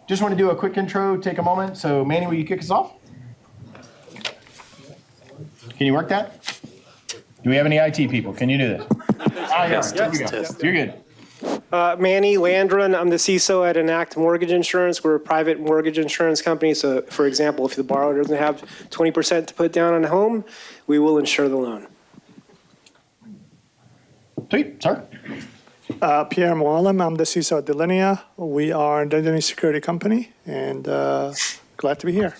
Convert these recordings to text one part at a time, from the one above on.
just want to do a quick intro, take a moment. So Manny, will you kick us off? Can you work that? Do we have any IT people? Can you do this? Yes. You're good. Manny Landron, I'm the CISO at Enact Mortgage Insurance. We're a private mortgage insurance company. So, for example, if the borrower doesn't have 20% to put down on a home, we will insure the loan. Sweet, sir. Pierre Moalem, I'm the CISO at Delinea. We are an identity security company, and glad to be here.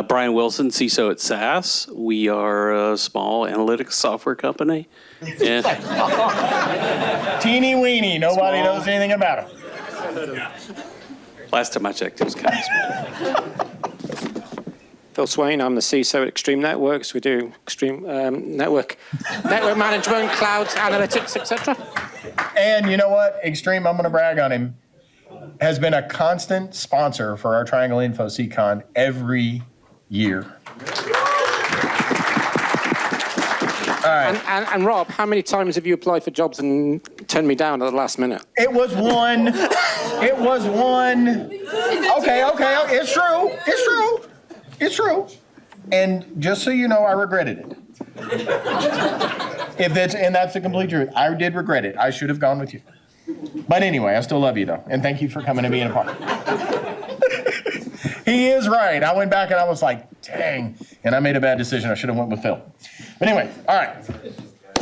Brian Wilson, CISO at SAS. We are a small analytics software company. Teeny weeny, nobody knows anything about it. Last time I checked, it was kind of small. Phil Swain, I'm the CISO at Extreme Networks. We do extreme network management, cloud analytics, etc. And you know what? Extreme, I'm going to brag on him, has been a constant sponsor for our Triangle Info CCon every year. All right. And Rob, how many times have you applied for jobs and turned me down at the last minute? It was one. It was one. Okay. It's true. It's true. It's true. And just so you know, I regretted it. That's the complete truth. I did regret it. I should have gone with you. But anyway, I still love you though. And thank you for coming and being a part. He is right. I went back and I was like, dang. And I made a bad decision. I should have went with Phil. But anyway, all right.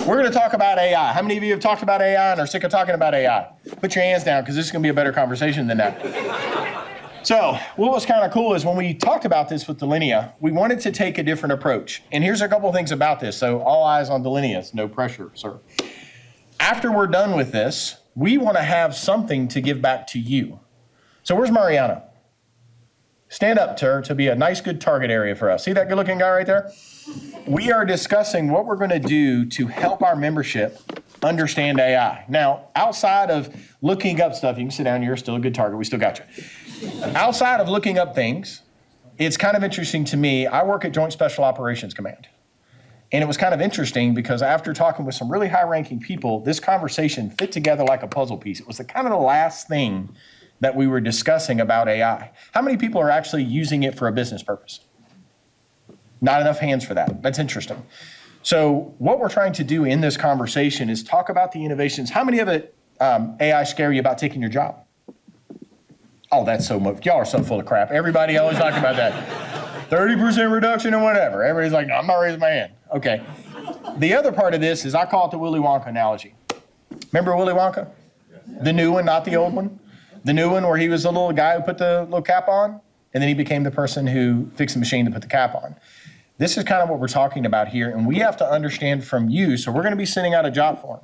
We're going to talk about AI. How many of you have talked about AI and are sick of talking about AI? Put your hands down because this is going to be a better conversation than that. So what was kind of cool is when we talked about this with Delinea, we wanted to take a different approach. And here's a couple of things about this. So all eyes on Delinea. No pressure, sir. After we're done with this, we want to have something to give back to you. So where's Mariana? Stand up to her to be a nice, good target area for us. See that good-looking guy right there? We are discussing what we're going to do to help our membership understand AI. Now, outside of looking up stuff, you can sit down, you're still a good target, we still got you. Outside of looking up things, it's kind of interesting to me. I work at Joint Special Operations Command. And it was kind of interesting because after talking with some really high-ranking people, this conversation fit together like a puzzle piece. It was the kind of the last thing that we were discussing about AI. How many people are actually using it for a business purpose? Not enough hands for that. That's interesting. So what we're trying to do in this conversation is talk about the innovations. How many of it AI scare you about taking your job? Oh, that's so much. Y'all are so full of crap. Everybody always talking about that. 30% reduction and whatever. Everybody's like, no, I'm not raising my hand. Okay. The other part of this is I call it the Willy Wonka analogy. Remember Willy Wonka? The new one, not the old one. The new one where he was the little guy who put the little cap on, and then he became the person who fixed the machine to put the cap on. This is kind of what we're talking about here, and we have to understand from you, so we're going to be sending out a job form.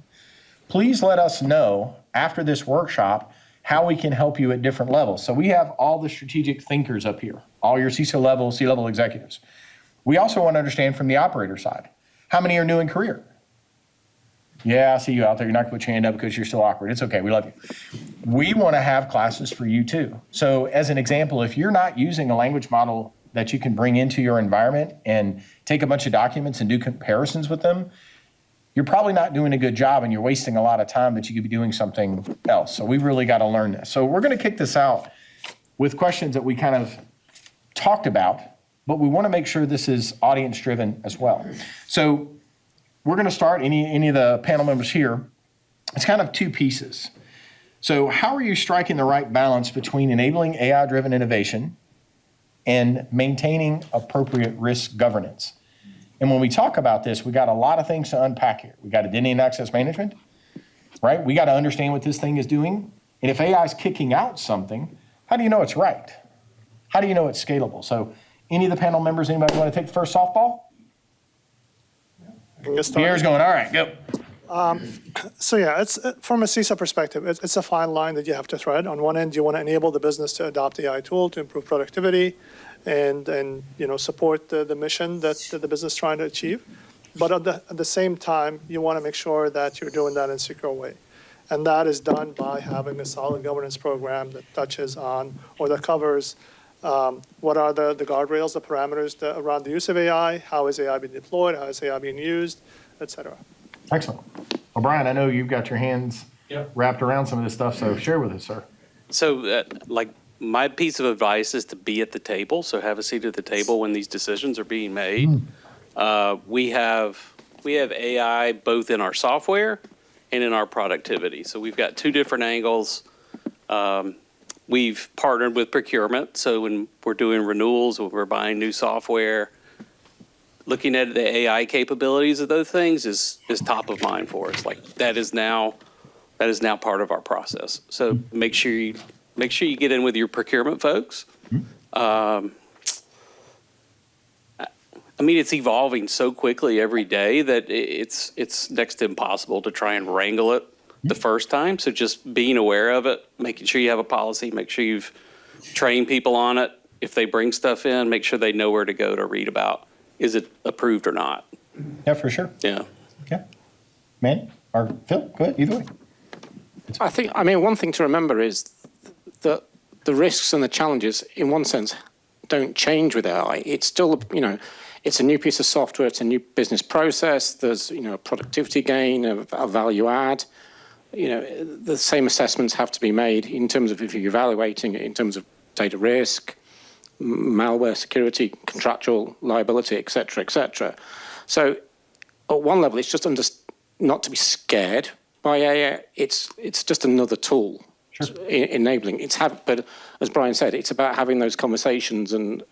Please let us know after this workshop how we can help you at different levels. So we have all the strategic thinkers up here, all your CISO level, C-level executives. We also want to understand from the operator side, how many are new in career? Yeah, I see you out there. You're not going to put your hand up because you're still awkward. It's okay. We love you. We want to have classes for you too. So as an example, if you're not using a language model that you can bring into your environment and take a bunch of documents and do comparisons with them, you're probably not doing a good job and you're wasting a lot of time that you could be doing something else. So we've really got to learn this. So we're going to kick this out with questions that we kind of talked about, but we want to make sure this is audience driven as well. So we're going to start, any of the panel members here, it's kind of two pieces. So how are you striking the right balance between enabling AI-driven innovation and maintaining appropriate risk governance? And when we talk about this, we got a lot of things to unpack here. We got identity and access management, right? We got to understand what this thing is doing. And if AI is kicking out something, how do you know it's right? How do you know it's scalable? So any of the panel members, anybody want to take the first softball? Pierre's going, all right, go. So yeah, it's from a CISO perspective, it's a fine line that you have to thread. On one end, you want to enable the business to adopt AI tool to improve productivity and support the mission that the business is trying to achieve. But at the same time, you want to make sure that you're doing that in a secure way. And that is done by having a solid governance program that touches on or that covers what are the guardrails, the parameters around the use of AI, how is AI being deployed, how is AI being used, et cetera. Excellent. Well, Brian, I know you've got your hands wrapped around some of this stuff, so share with us, sir. So, like, my piece of advice is to be at the table. So have a seat at the table when these decisions are being made. We have AI both in our software and in our productivity. So we've got two different angles. We've partnered with procurement. So when we're doing renewals, when we're buying new software, looking at the AI capabilities of those things is top of mind for us. Like that is now part of our process. So make sure you get in with your procurement folks. I mean, it's evolving so quickly every day that it's next to impossible to try and wrangle it the first time. So just being aware of it, making sure you have a policy, make sure you've trained people on it. If they bring stuff in, make sure they know where to go to read about, is it approved or not? Yeah, for sure. Yeah. Okay. Manny or Phil, go ahead, either way. I mean, one thing to remember is that the risks and the challenges, in one sense, don't change with AI. It's still, it's a new piece of software, it's a new business process, there's, a productivity gain, a value add. The same assessments have to be made in terms of if you're evaluating it in terms of data risk, malware security, contractual liability, et cetera, et cetera. So at one level, it's just not to be scared by AI. It's just another tool. Sure. Enabling. But as Brian said, it's about having those conversations and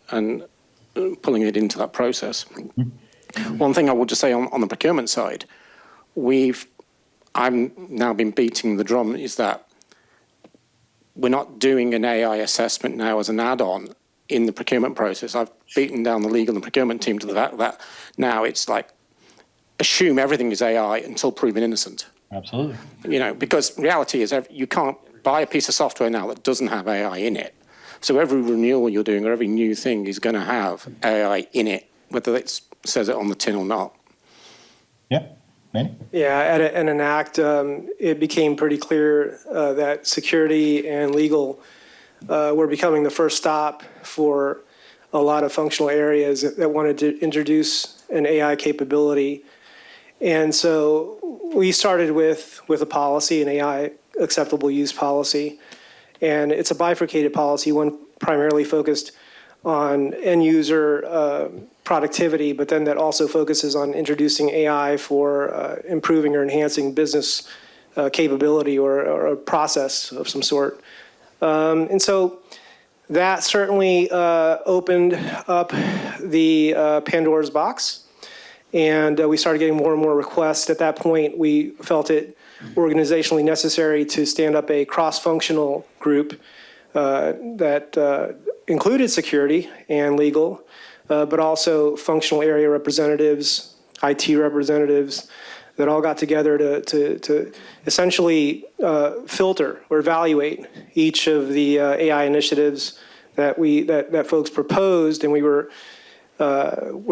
pulling it into that process. Mm-hmm. One thing I would just say on the procurement side, I've now been beating the drum is that we're not doing an AI assessment now as an add-on in the procurement process. I've beaten down the legal and procurement team to the fact that now it's like assume everything is AI until proven innocent. Absolutely. Because reality is you can't buy a piece of software now that doesn't have AI in it. So every renewal you're doing or every new thing is going to have AI in it, whether it says it on the tin or not. Yeah. Manny? Yeah, at Enact, it became pretty clear that security and legal were becoming the first stop for a lot of functional areas that wanted to introduce an AI capability. And so we started with a policy, an AI acceptable use policy. And it's a bifurcated policy, one primarily focused on end user productivity, but then that also focuses on introducing AI for improving or enhancing business capability or a process of some sort. And so that certainly opened up the Pandora's box. And we started getting more and more requests. At that point, we felt it organizationally necessary to stand up a cross-functional group that included security and legal, but also functional area representatives, IT representatives, that all got together to essentially filter or evaluate each of the AI initiatives that folks proposed, and we're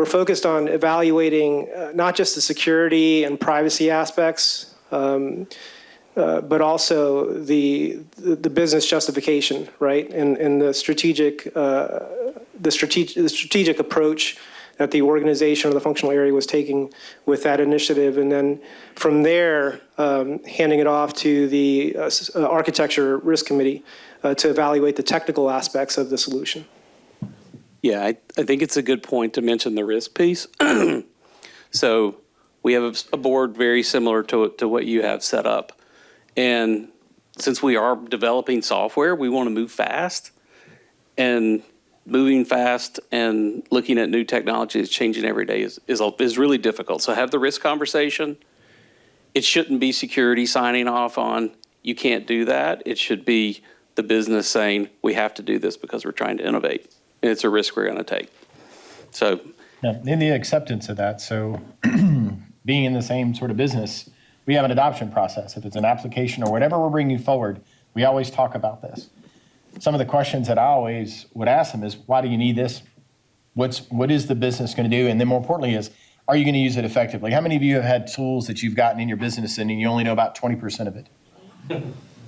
focused on evaluating not just the security and privacy aspects, but also the business justification, right, and the strategic approach that the organization or the functional area was taking with that initiative, and then from there, handing it off to the architecture risk committee to evaluate the technical aspects of the solution. Yeah, I think it's a good point to mention the risk piece. So we have a board very similar to what you have set up. And since we are developing software, we want to move fast. And moving fast and looking at new technology that's changing every day is really difficult. So have the risk conversation. It shouldn't be security signing off on, you can't do that. It should be the business saying, we have to do this because we're trying to innovate. And it's a risk we're going to take. So, yeah, in the acceptance of that, so being in the same sort of business, we have an adoption process. If it's an application or whatever we're bringing forward, we always talk about this. Some of the questions that I always would ask them is, why do you need this? What is the business going to do? And then more importantly is, are you going to use it effectively? How many of you have had tools that you've gotten in your business and you only know about 20% of it?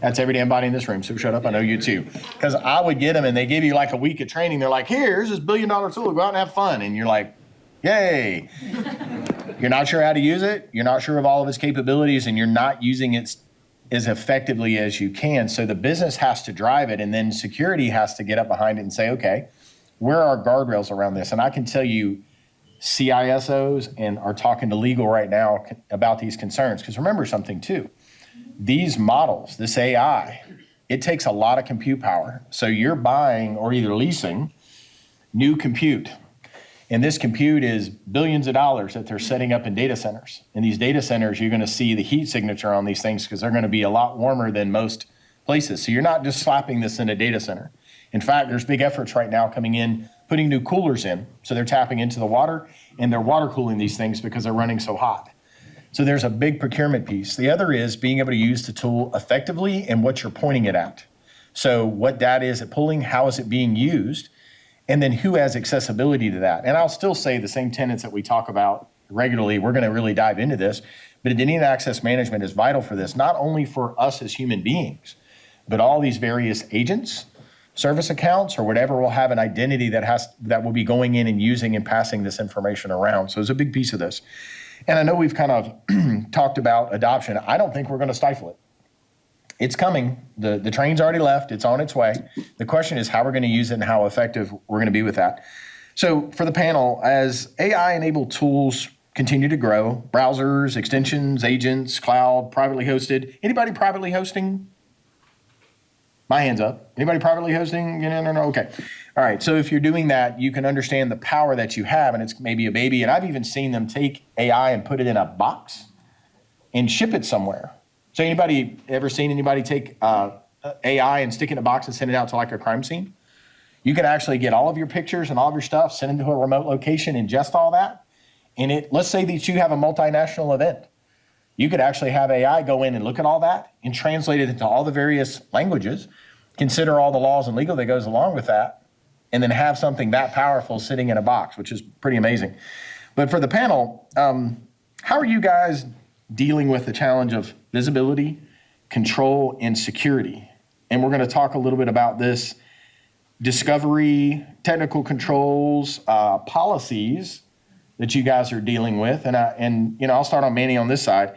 That's every damn body in this room, so shut up, I know you too. Because I would get them and they give you like a week of training. They're like, here's this $1 billion tool, go out and have fun. And you're like, yay. You're not sure how to use it. You're not sure of all of its capabilities and you're not using it as effectively as you can. So the business has to drive it, and then security has to get up behind it and say, okay, where are our guardrails around this? And I can tell you, CISOs and are talking to legal right now about these concerns. Because remember something too, these models, this AI, it takes a lot of compute power. So you're buying or either leasing new compute. And this compute is billions of dollars that they're setting up in data centers. In these data centers, you're going to see the heat signature on these things because they're going to be a lot warmer than most places. So you're not just slapping this in a data center. In fact, there's big efforts right now coming in, putting new coolers in. So they're tapping into the water and they're water cooling these things because they're running so hot. So there's a big procurement piece. The other is being able to use the tool effectively and what you're pointing it at. So what data is it pulling? How is it being used? And then who has accessibility to that? And I'll still say the same tenets that we talk about regularly. We're going to really dive into this. But identity and access management is vital for this, not only for us as human beings, but all these various agents, service accounts, or whatever will have an identity that will be going in and using and passing this information around. So it's a big piece of this. And I know we've kind of talked about adoption. I don't think we're going to stifle it. It's coming. The train's already left. It's on its way. The question is how we're going to use it and how effective we're going to be with that. So for the panel, as AI-enabled tools continue to grow, browsers, extensions, agents, cloud, privately hosted, anybody privately hosting? My hand's up. Anybody privately hosting? No. Okay. All right. So if you're doing that, you can understand the power that you have, and it's maybe a baby. And I've even seen them take AI and put it in a box and ship it somewhere. So anybody ever seen anybody take AI and stick it in a box and send it out to like a crime scene? You can actually get all of your pictures and all of your stuff, send it to a remote location, ingest all that. And let's say that you have a multinational event. You could actually have AI go in and look at all that and translate it into all the various languages, consider all the laws and legal that goes along with that, and then have something that powerful sitting in a box, which is pretty amazing. But for the panel, how are you guys dealing with the challenge of visibility, control, and security? And we're going to talk a little bit about this: discovery, technical controls, policies that you guys are dealing with. And I'll start on Manny on this side.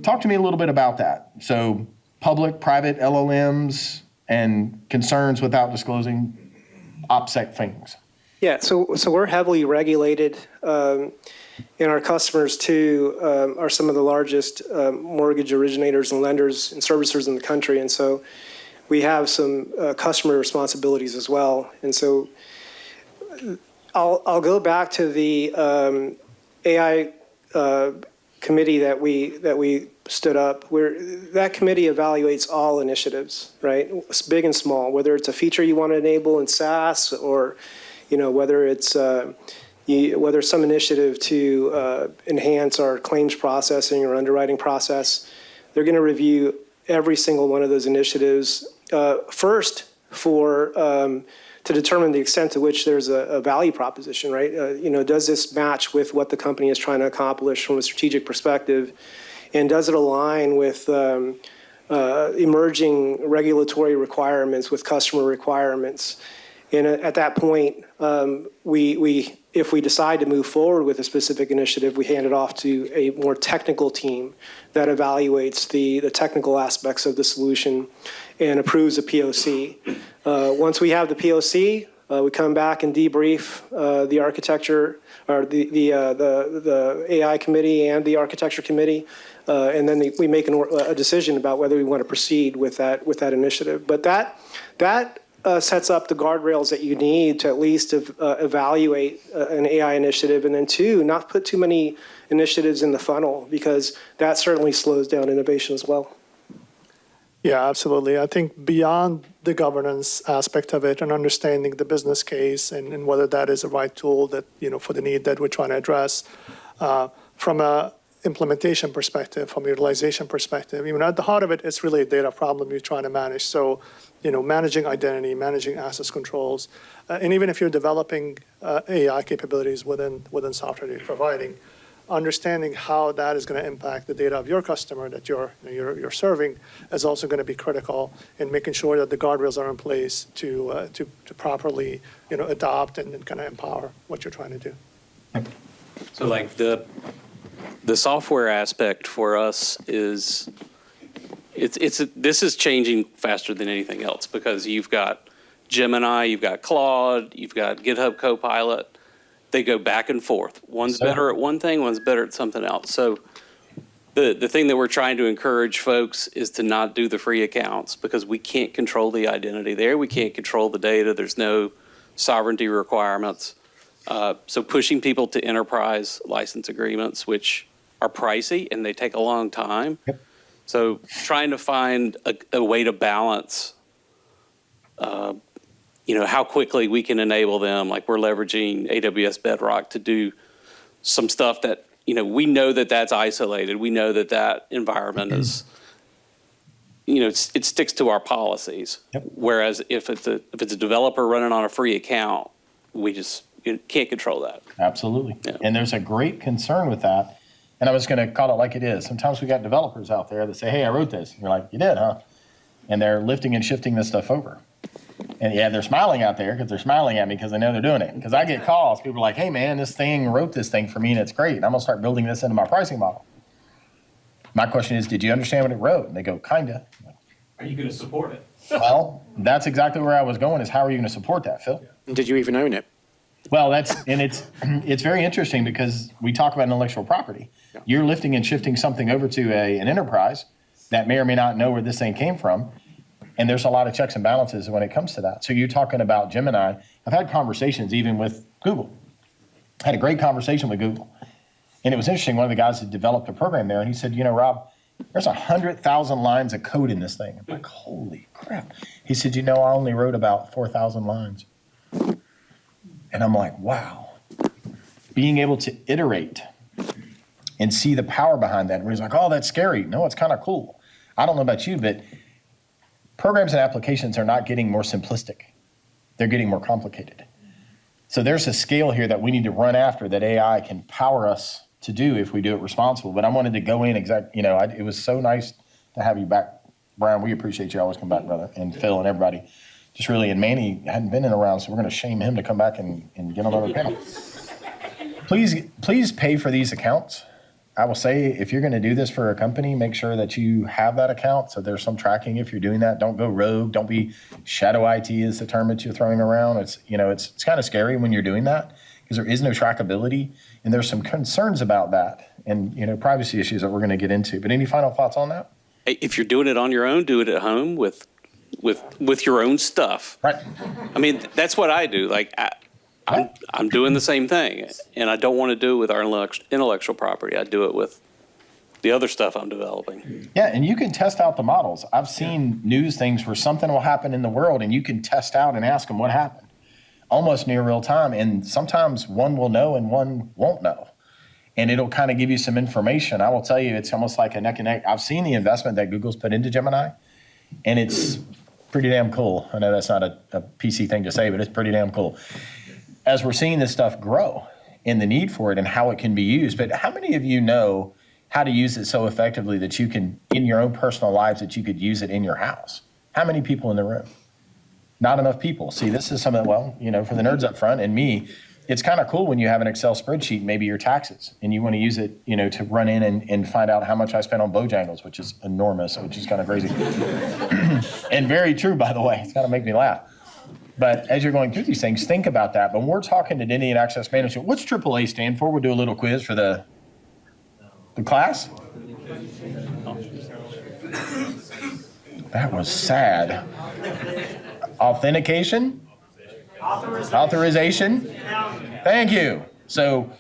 Talk to me a little bit about that. So public, private LLMs and concerns without disclosing OPSEC things. Yeah, so we're heavily regulated, and our customers too are some of the largest mortgage originators and lenders and servicers in the country, and so we have some customer responsibilities as well. And so I'll go back to the AI committee that we stood up, where that committee evaluates all initiatives, right? It's big and small, whether it's a feature you want to enable in SaaS or whether it's some initiative to enhance our claims processing or underwriting process. They're going to review every single one of those initiatives first to determine the extent to which there's a value proposition, right? Does this match with what the company is trying to accomplish from a strategic perspective? And does it align with emerging regulatory requirements, with customer requirements? And at that point, if we decide to move forward with a specific initiative, we hand it off to a more technical team that evaluates the technical aspects of the solution and approves a POC. Once we have the POC, we come back and debrief the architecture, or the AI committee and the architecture committee, and then we make a decision about whether we want to proceed with that initiative. But that sets up the guardrails that you need to at least evaluate an AI initiative, and then two, not put too many initiatives in the funnel, because that certainly slows down innovation as well. Yeah, absolutely. I think beyond the governance aspect of it and understanding the business case and whether that is the right tool that, for the need that we're trying to address, from a implementation perspective, from a utilization perspective, even at the heart of it, it's really a data problem you're trying to manage. So, managing identity, managing access controls, and even if you're developing AI capabilities within software that you're providing, understanding how that is going to impact the data of your customer that you're serving is also going to be critical in making sure that the guardrails are in place to properly adopt and kind of empower what you're trying to do. So like the software aspect for us is This is changing faster than anything else because you've got Gemini, you've got Claude, you've got GitHub Copilot. They go back and forth. One's better at one thing, one's better at something else. So the thing that we're trying to encourage folks is to not do the free accounts because we can't control the identity there. We can't control the data. There's no sovereignty requirements. So pushing people to enterprise license agreements, which are pricey and they take a long time. Yep. So trying to find a way to balance, how quickly we can enable them. Like we're leveraging AWS Bedrock to do some stuff that, we know that that's isolated. We know that that environment is, it sticks to our policies. Yep. Whereas if it's a developer running on a free account, we just can't control that. Absolutely. Yeah. And there's a great concern with that. And I was going to call it like it is. Sometimes we got developers out there that say, hey, I wrote this. And you're like, you did, huh? And they're lifting and shifting this stuff over. And yeah, they're smiling out there because they're smiling at me because they know they're doing it. Because I get calls, people are like, hey man, this thing wrote this thing for me and it's great. And I'm gonna start building this into my pricing model. My question is, did you understand what it wrote? And they go, kinda. Are you going to support it? Well, that's exactly where I was going is how are you gonna support that, Phil? Did you even own it? Well, it's very interesting because we talk about intellectual property. Yeah. You're lifting and shifting something over to an enterprise that may or may not know where this thing came from. And there's a lot of checks and balances when it comes to that. So you're talking about Gemini. I've had conversations even with Google. I had a great conversation with Google. And it was interesting. One of the guys had developed a program there, and he said, Rob, there's 100,000 lines of code in this thing. I'm like, holy crap. He said, I only wrote about 4,000 lines. And I'm like, wow. Being able to iterate and see the power behind that. And he's like, oh, that's scary. No, it's kind of cool. I don't know about you, but programs and applications are not getting more simplistic. They're getting more complicated. So there's a scale here that we need to run after that AI can power us to do if we do it responsible. But I wanted to go in it was so nice to have you back. Brian, we appreciate you always come back, brother. And Phil and everybody. Just really, and Manny hadn't been in around, so we're going to shame him to come back and get on another panel. Please pay for these accounts. I will say, if you're going to do this for a company, make sure that you have that account. So there's some tracking if you're doing that. Don't go rogue. Don't be shadow IT is the term that you're throwing around. It's kind of scary when you're doing that because there is no trackability. And there's some concerns about that and, privacy issues that we're going to get into. But any final thoughts on that? If you're doing it on your own, do it at home with your own stuff. Right. I mean, that's what I do. Like, I'm doing the same thing, and I don't want to do it with our intellectual property. I do it with the other stuff I'm developing. Yeah, and you can test out the models. I've seen news things where something will happen in the world, and you can test out and ask them what happened, almost near real time. And sometimes one will know and one won't know. And it'll kind of give you some information. I will tell you, it's almost like a neck and neck. I've seen the investment that Google's put into Gemini, and it's pretty damn cool. I know that's not a PC thing to say, but it's pretty damn cool. As we're seeing this stuff grow and the need for it and how it can be used. But how many of you know how to use it so effectively that you can, in your own personal lives, that you could use it in your house? How many people in the room? Not enough people. See, this is something, for the nerds up front and me, it's kind of cool when you have an Excel spreadsheet, maybe your taxes, and you want to use it, to run in and find out how much I spent on Bojangles, which is enormous, which is kind of crazy. And very true, by the way. It's going to make me laugh. But as you're going through these things, think about that. But when we're talking to Delinea and Access Management, what's AAA stand for? We'll do a little quiz for the class. That was sad. Authentication? Authorization? Thank you. So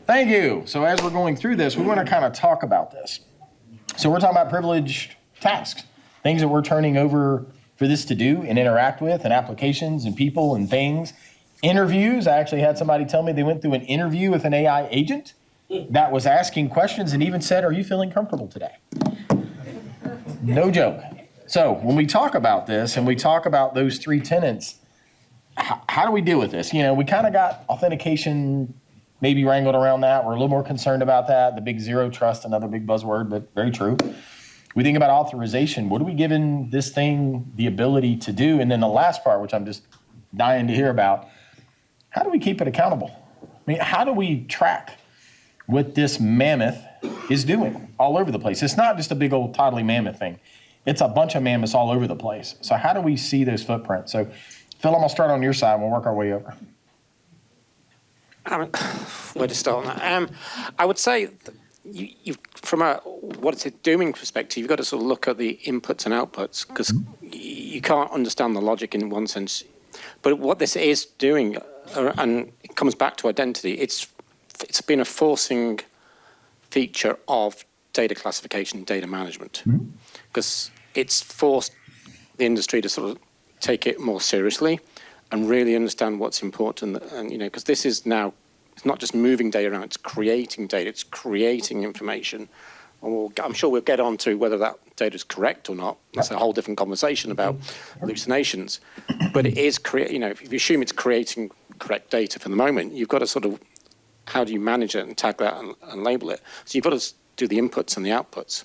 as we're going through this, we want to kind of talk about this. So we're talking about privileged tasks, things that we're turning over for this to do and interact with, and applications and people and things. Interviews, I actually had somebody tell me they went through an interview with an AI agent that was asking questions and even said, are you feeling comfortable today? No joke. So when we talk about this and we talk about those three tenets, how do we deal with this? We kind of got authentication maybe wrangled around that. We're a little more concerned about that. The big zero trust, another big buzzword, but very true. We think about authorization. What are we giving this thing the ability to do? And then the last part, which I'm just dying to hear about, how do we keep it accountable? I mean, how do we track what this mammoth is doing all over the place? It's not just a big old toddly mammoth thing. It's a bunch of mammoths all over the place. So how do we see those footprints? So Phil, I'm gonna start on your side and we'll work our way over. Where to start on that? I would say you from a what it's doing perspective, you've got to sort of look at the inputs and outputs because you can't understand the logic in one sense. But what this is doing, and it comes back to identity, it's been a forcing feature of data classification, data management, because it's forced the industry to sort of take it more seriously and really understand what's important. And because this is now, it's not just moving data around, it's creating data, it's creating information. And I'm sure we'll get on to whether that data is correct or not. That's a whole different conversation about hallucinations. But it is, if you assume it's creating correct data for the moment, you've got to sort of, how do you manage it and tag that and label it? So you've got to do the inputs and the outputs.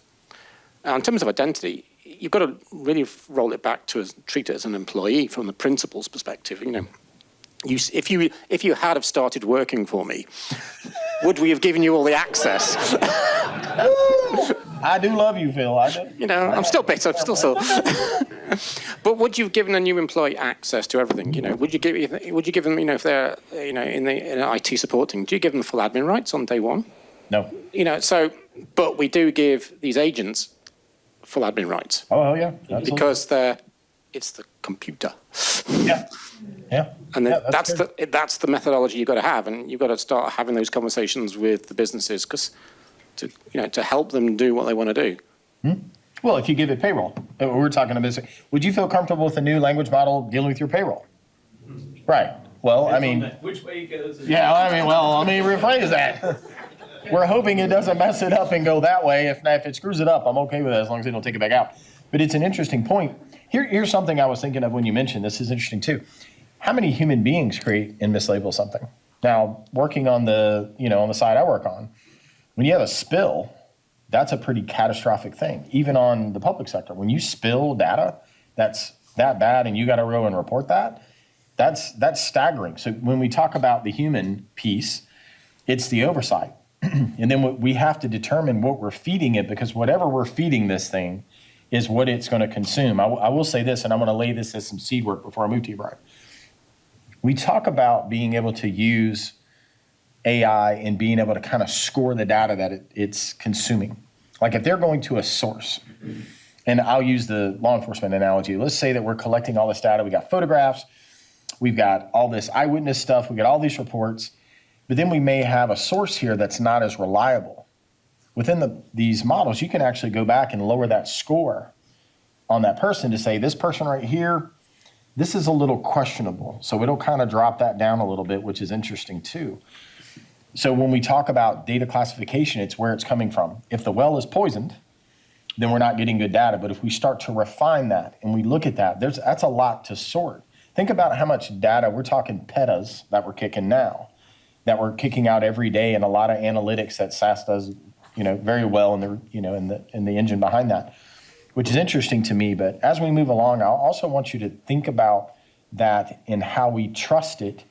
Now, in terms of identity, you've got to really roll it back to treat it as an employee from the principal's perspective. If you had have started working for me, would we have given you all the access? I do love you, Phil. I do. I'm still bitter. I'm still so. But would you have given a new employee access to everything? Would you give them, if they're, in IT support thing, do you give them full admin rights on day one? No. But we do give these agents full admin rights. Oh, yeah. Absolutely. Because it's the computer. Yeah. Yeah. And then that's that's the methodology you've got to have, and you've got to start having those conversations with the businesses because to help them do what they want to do. Well, if you give it payroll, we're talking about this. Would you feel comfortable with a new language model dealing with your payroll? Right. Well, I mean, Which way it goes. yeah. I mean, let me rephrase that. We're hoping it doesn't mess it up and go that way. If it screws it up, I'm okay with it as long as they don't take it back out. But it's an interesting point. Here's something I was thinking of when you mentioned this is interesting too. How many human beings create and mislabel something? Now, working on the side I work on, when you have a spill, that's a pretty catastrophic thing. Even on the public sector, when you spill data, that's that bad, and you got to go and report that. That's staggering. So when we talk about the human piece, it's the oversight, and then we have to determine what we're feeding it because whatever we're feeding this thing is what it's going to consume. I will say this, and I'm going to lay this as some seed work before I move to you, Brian. We talk about being able to use AI and being able to kind of score the data that it's consuming. Like if they're going to a source, and I'll use the law enforcement analogy. Let's say that we're collecting all this data. We got photographs. We've got all this eyewitness stuff. We got all these reports. But then we may have a source here that's not as reliable. Within these models, you can actually go back and lower that score on that person to say, this person right here, this is a little questionable. So it'll kind of drop that down a little bit, which is interesting too. So when we talk about data classification, it's where it's coming from. If the well is poisoned, then we're not getting good data. But if we start to refine that and we look at that, that's a lot to sort. Think about how much data, we're talking petas that we're kicking now, that we're kicking out every day, and a lot of analytics that SAS does, very well in the engine behind that, which is interesting to me. But as we move along, I also want you to think about that and how we trust it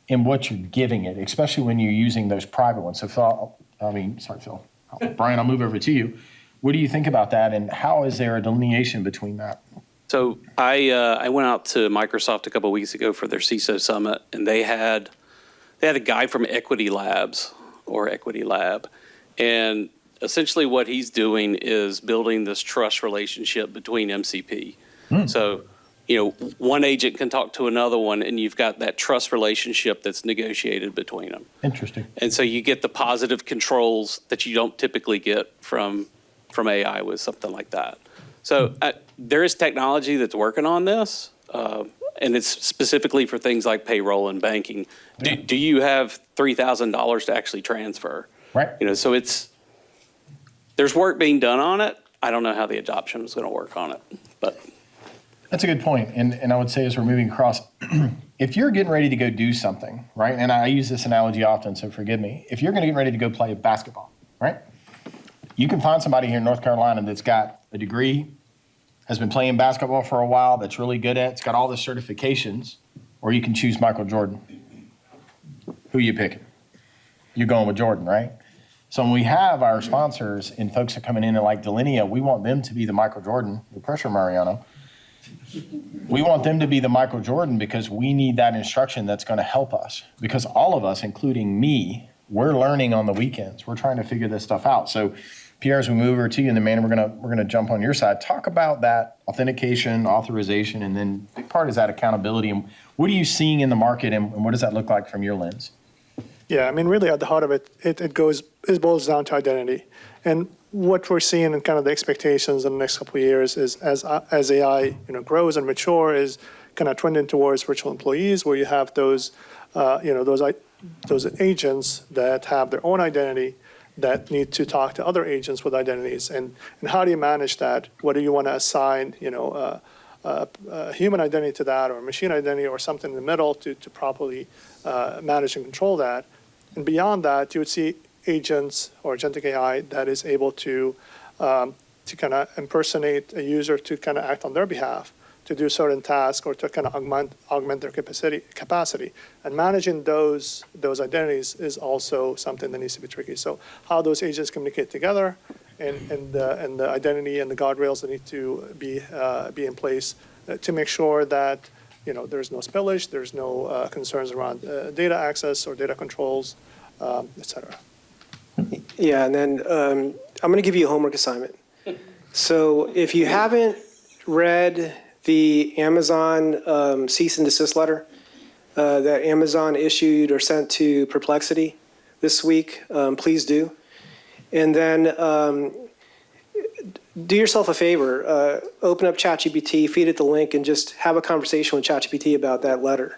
in what you're giving it, especially when you're using those private ones. So Phil, Brian, I'll move over to you. What do you think about that, and how is there a delineation between that? So I went out to Microsoft a couple of weeks ago for their CISO summit, and they had a guy from Equity Lab, and essentially what he's doing is building this trust relationship between MCP. So, one agent can talk to another one, and you've got that trust relationship that's negotiated between them. Interesting. And so you get the positive controls that you don't typically get from AI with something like that. So there is technology that's working on this, and it's specifically for things like payroll and banking. Yeah. Do you have $3,000 to actually transfer? Right. So there's work being done on it. I don't know how the adoption is going to work on it, but. That's a good point. And I would say as we're moving across, if you're getting ready to go do something, right? And I use this analogy often, so forgive me. If you're going to get ready to go play basketball, right? You can find somebody here in North Carolina that's got a degree, has been playing basketball for a while, that's really good at it, it's got all the certifications, or you can choose Michael Jordan. Who are you picking? You're going with Jordan, right? So when we have our sponsors and folks that are coming in and like Delinea, we want them to be the Michael Jordan, the pressure Mariano. We want them to be the Michael Jordan because we need that instruction that's going to help us. Because all of us, including me, we're learning on the weekends. We're trying to figure this stuff out. So Pierre, as we move over to you, and then man, we're gonna jump on your side. Talk about that authentication, authorization, and then big part is that accountability. And what are you seeing in the market, and what does that look like from your lens? Yeah, I mean, really at the heart of it, it boils down to identity. And what we're seeing and kind of the expectations in the next couple of years is as AI grows and mature is kind of trending towards virtual employees where you have those agents that have their own identity that need to talk to other agents with identities. And how do you manage that? Whether you want to assign a human identity to that or a machine identity or something in the middle to properly manage and control that. And beyond that, you would see agents or agentic AI that is able to kind of impersonate a user to kind of act on their behalf, to do certain tasks or to kind of augment their capacity. And managing those identities is also something that needs to be tricky. So how those agents communicate together and the identity and the guardrails that need to be in place to make sure that there's no spillage, there's no concerns around data access or data controls, et cetera. Yeah, and then I'm going to give you a homework assignment. So if you haven't read the Amazon cease and desist letter that Amazon issued or sent to Perplexity this week, please do. And then do yourself a favor, open up ChatGPT, feed it the link, and just have a conversation with ChatGPT about that letter.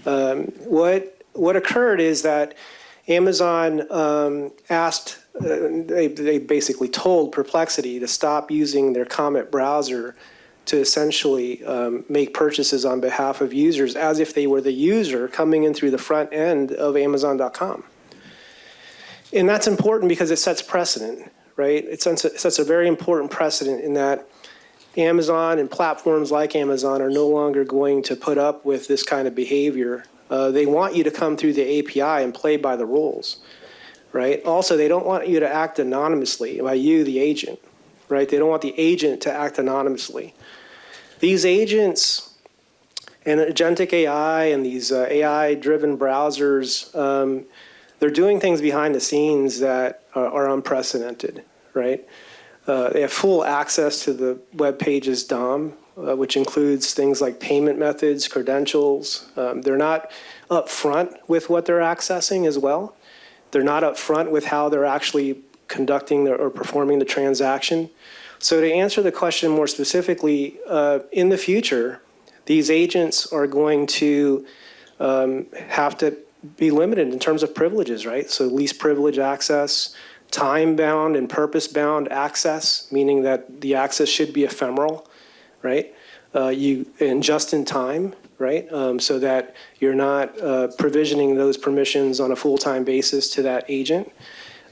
What occurred is that Amazon asked, they basically told Perplexity to stop using their Comet browser to essentially make purchases on behalf of users as if they were the user coming in through the front end of Amazon.com. And that's important because it sets precedent, right? It sets a very important precedent in that Amazon and platforms like Amazon are no longer going to put up with this kind of behavior. They want you to come through the API and play by the rules, right? Also, they don't want you to act anonymously by you, the agent, right? They don't want the agent to act anonymously. These agents and agentic AI and these AI-driven browsers, they're doing things behind the scenes that are unprecedented, right? They have full access to the web page's DOM, which includes things like payment methods, credentials. They're not upfront with what they're accessing as well. They're not upfront with how they're actually conducting or performing the transaction. So to answer the question more specifically, in the future, these agents are going to have to be limited in terms of privileges, right? So least privilege access, time-bound and purpose-bound access, meaning that the access should be ephemeral, right? And just in time, right? So that you're not provisioning those permissions on a full-time basis to that agent.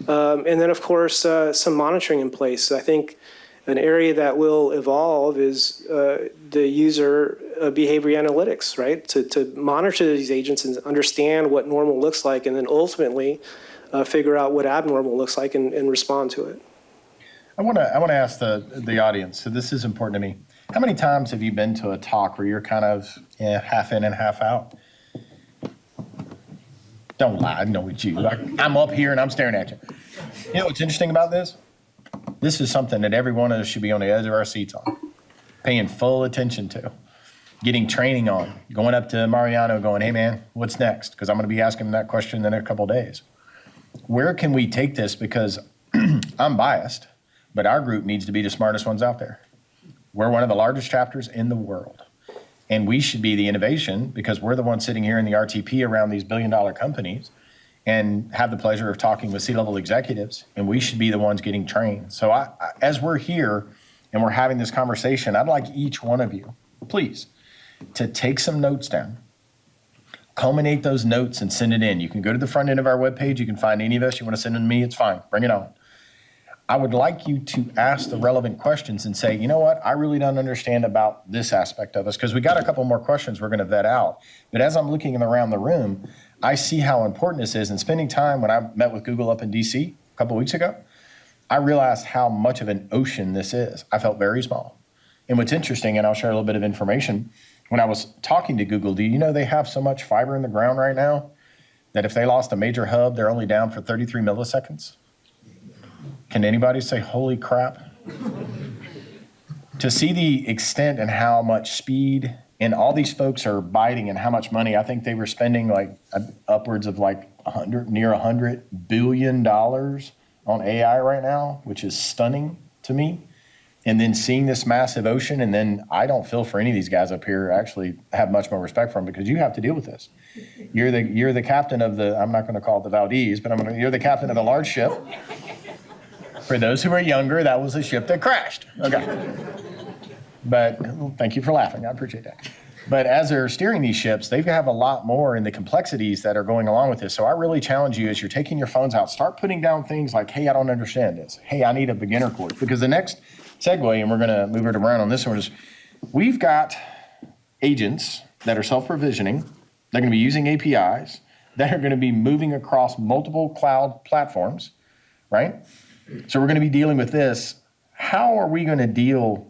And then, of course, some monitoring in place. I think an area that will evolve is the user behavior analytics, right? To monitor these agents and understand what normal looks like, and then ultimately figure out what abnormal looks like and respond to it. I want to ask the audience, so this is important to me. How many times have you been to a talk where you're kind of half in and half out? Don't lie, I know it's you. I'm up here and I'm staring at you. You know what's interesting about this? This is something that every one of us should be on the edge of our seats on, paying full attention to, getting training on, going up to Mariano going, hey man, what's next? Because I'm going to be asking him that question in the next couple of days. Where can we take this? Because I'm biased, but our group needs to be the smartest ones out there. We're one of the largest chapters in the world. And we should be the innovation because we're the ones sitting here in the RTP around these billion-dollar companies and have the pleasure of talking with C-level executives, and we should be the ones getting trained. So as we're here and we're having this conversation, I'd like each one of you, please, to take some notes down, culminate those notes and send it in. You can go to the front end of our webpage. You can find any of us. You want to send them to me, it's fine. Bring it on. I would like you to ask the relevant questions and say, you know what, I really don't understand about this aspect of us, because we got a couple more questions we're going to vet out. But as I'm looking around the room, I see how important this is. And spending time when I met with Google up in DC, a couple of weeks ago, I realized how much of an ocean this is. I felt very small. And what's interesting, and I'll share a little bit of information, when I was talking to Google, do you know they have so much fiber in the ground right now that if they lost a major hub, they're only down for 33 milliseconds? Can anybody say, holy crap? To see the extent and how much speed, and all these folks are biting and how much money, I think they were spending like upwards of like near $100 billion on AI right now, which is stunning to me. And then seeing this massive ocean, and then I don't feel for any of these guys up here, actually have much more respect for them, because you have to deal with this. You're the captain of the, I'm not going to call it the Valdez, but you're the captain of a large ship. For those who are younger, that was a ship that crashed. Okay. But thank you for laughing. I appreciate that. But as they're steering these ships, they have a lot more in the complexities that are going along with this. So I really challenge you, as you're taking your phones out, start putting down things like, hey, I don't understand this. Hey, I need a beginner course. Because the next segue, and we're going to move it around on this one, is we've got agents that are self-provisioning. They're going to be using APIs that are going to be moving across multiple cloud platforms, right? So we're going to be dealing with this. How are we going to deal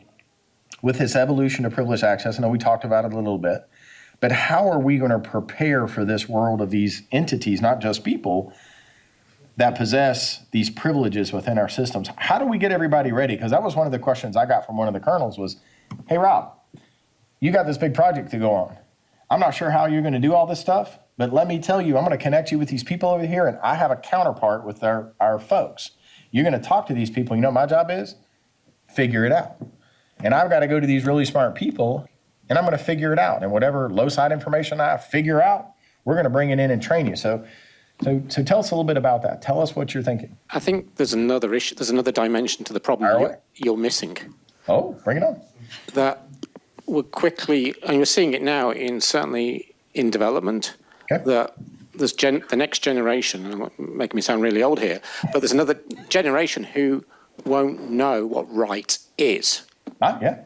with this evolution of privileged access? I know we talked about it a little bit, but how are we going to prepare for this world of these entities, not just people, that possess these privileges within our systems? How do we get everybody ready? Because that was one of the questions I got from one of the colonels was, hey, Rob, you got this big project to go on. I'm not sure how you're going to do all this stuff, but let me tell you, I'm going to connect you with these people over here, and I have a counterpart with our folks. You're going to talk to these people. You know what my job is? Figure it out. And I've got to go to these really smart people, and I'm going to figure it out. And whatever low-side information I figure out, we're going to bring it in and train you. So tell us a little bit about that. Tell us what you're thinking. I think there's another issue, there's another dimension to the problem you're missing. Oh, bring it on. That we're quickly, and you're seeing it now certainly in development, Okay. that there's the next generation, and I'm making me sound really old here, but there's another generation who won't know what right is. Yeah.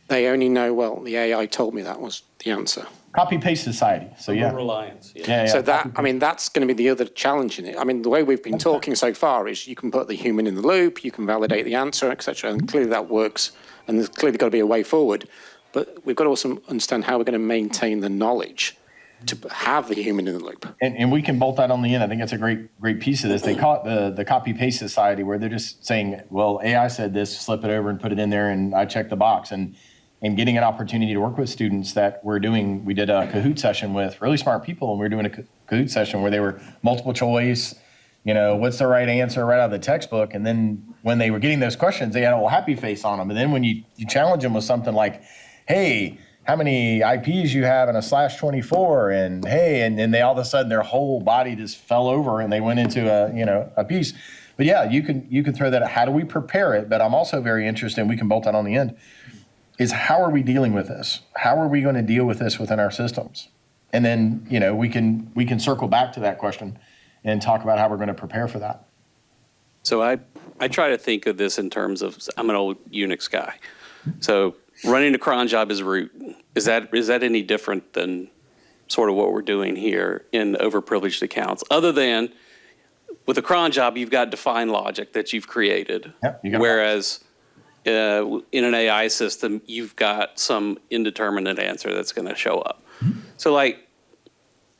They only know, well, the AI told me that was the answer. Copy-paste society. So, yeah. Reliance, Yeah. So that's going to be the other challenge in it. I mean, the way we've been talking so far is you can put the human in the loop, you can validate the answer, etc., and clearly that works, and there's clearly got to be a way forward. But we've got to also understand how we're going to maintain the knowledge to have the human in the loop. And we can bolt that on the end. I think it's a great piece of this. They call it the copy-paste society, where they're just saying, well, AI said this, slip it over and put it in there, and I check the box. And getting an opportunity to work with students that we did a Kahoot session with really smart people, and we were doing a Kahoot session where they were multiple choice, what's the right answer right out of the textbook. And then when they were getting those questions, they had a little happy face on them. And then when you challenge them with something like, hey, how many IPs you have in a /24, and hey, and then they all of a sudden their whole body just fell over and they went into a piece. But yeah, you can throw that out. How do we prepare it? But I'm also very interested, and we can bolt that on the end, is how are we dealing with this? How are we going to deal with this within our systems? And then, we can circle back to that question and talk about how we're going to prepare for that. So I try to think of this in terms of, I'm an old Unix guy. So running a cron job is root. Is that any different than sort of what we're doing here in overprivileged accounts? Other than with a cron job, you've got defined logic that you've created. Yep, you got whereas in an AI system, you've got some indeterminate answer that's going to show up. So like